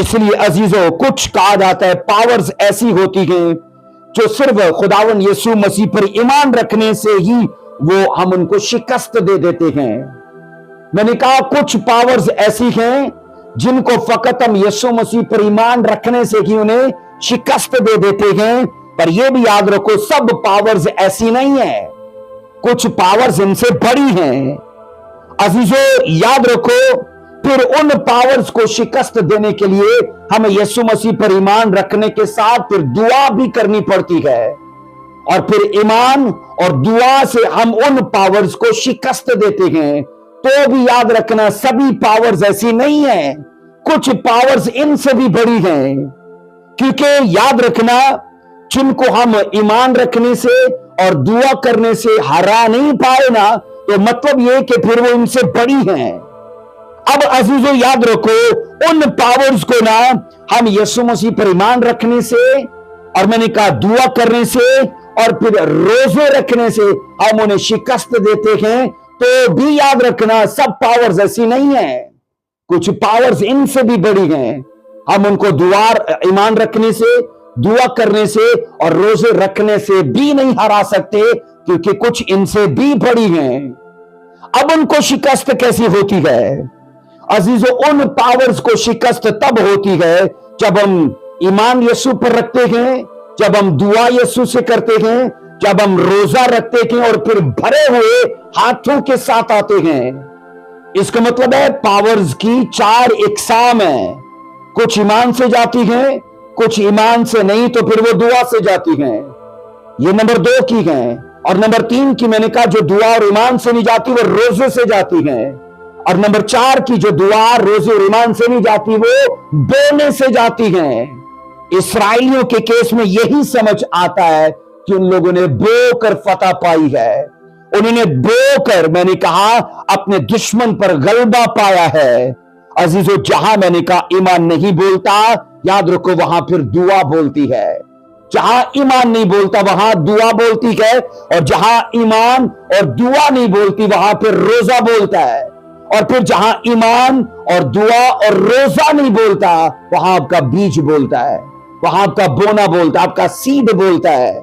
इसलिए अजीजों, कुछ कहा जाता है पावर्स ऐसी होती हैं जो सिर्फ खुदावन यीशु मसीह पर ईमान रखने से ही वो हम उनको शिकस्त दे देते हैं। मैंने कहा कुछ पावर्स ऐसी हैं जिनको फकत हम यीशु मसीह पर ईमान रखने से ही उन्हें शिकस्त दे देते हैं। पर यह भी याद रखो, सब पावर्स ऐसी नहीं है, कुछ पावर्स इनसे बड़ी हैं। अजीजों याद रखो, फिर उन पावर्स को शिकस्त देने के लिए हमें यीशु मसीह पर ईमान रखने के साथ फिर दुआ भी करनी पड़ती है, और फिर ईमान और दुआ से हम उन पावर्स को शिकस्त देते हैं। तो भी याद रखना, सभी पावर्स ऐसी नहीं है, कुछ पावर्स इनसे भी बड़ी हैं। क्योंकि याद रखना, जिनको हम ईमान रखने से और दुआ करने से हरा नहीं पाए ना, तो मतलब यह कि फिर वो इनसे बड़ी हैं। अब अजीजों याद रखो, उन पावर्स को ना हम यीशु मसीह पर ईमान रखने से, और मैंने कहा दुआ करने से, और फिर रोजे रखने से हम उन्हें शिकस्त देते हैं। तो भी याद रखना, सब पावर्स ऐसी नहीं है, कुछ पावर्स इनसे भी बड़ी हैं। हम उनको ईमान रखने से, दुआ करने से और रोजे रखने से भी नहीं हरा सकते, क्योंकि कुछ इनसे भी बड़ी हैं। अब उनको शिकस्त कैसी होती है अजीजों? उन पावर्स को शिकस्त तब होती है जब हम ईमान यीशु पर रखते हैं, जब हम दुआ यीशु से करते हैं, जब हम रोजा रखते हैं और फिर भरे हुए हाथों के साथ आते हैं। इसका मतलब है पावर्स की चार इकसाम है, कुछ ईमान से जाती हैं, कुछ ईमान से नहीं, तो फिर वो दुआ से जाती हैं। ये नंबर 2 की हैं। और नंबर 3 की मैंने कहा जो दुआ और ईमान से नहीं जाती वो रोजे से जाती हैं। और नंबर 4 की जो दुआ रोजे और ईमान से नहीं जाती वो बोने से जाती हैं। इस्राएलियों के केस में यही समझ आता है कि उन लोगों ने बो कर फतह पाई है, उन्होंने बो कर, मैंने कहा, अपने दुश्मन पर गलबा पाया है। अजीजों, जहां मैंने कहा ईमान नहीं बोलता, याद रखो वहां फिर दुआ बोलती है। जहां ईमान नहीं बोलता वहां दुआ बोलती है, और जहां ईमान और दुआ नहीं बोलती वहां फिर रोजा बोलता है। और फिर जहां ईमान और दुआ और रोजा नहीं बोलता वहां आपका बीज बोलता है, वहां आपका बोना बोलता है, आपका सीड बोलता है।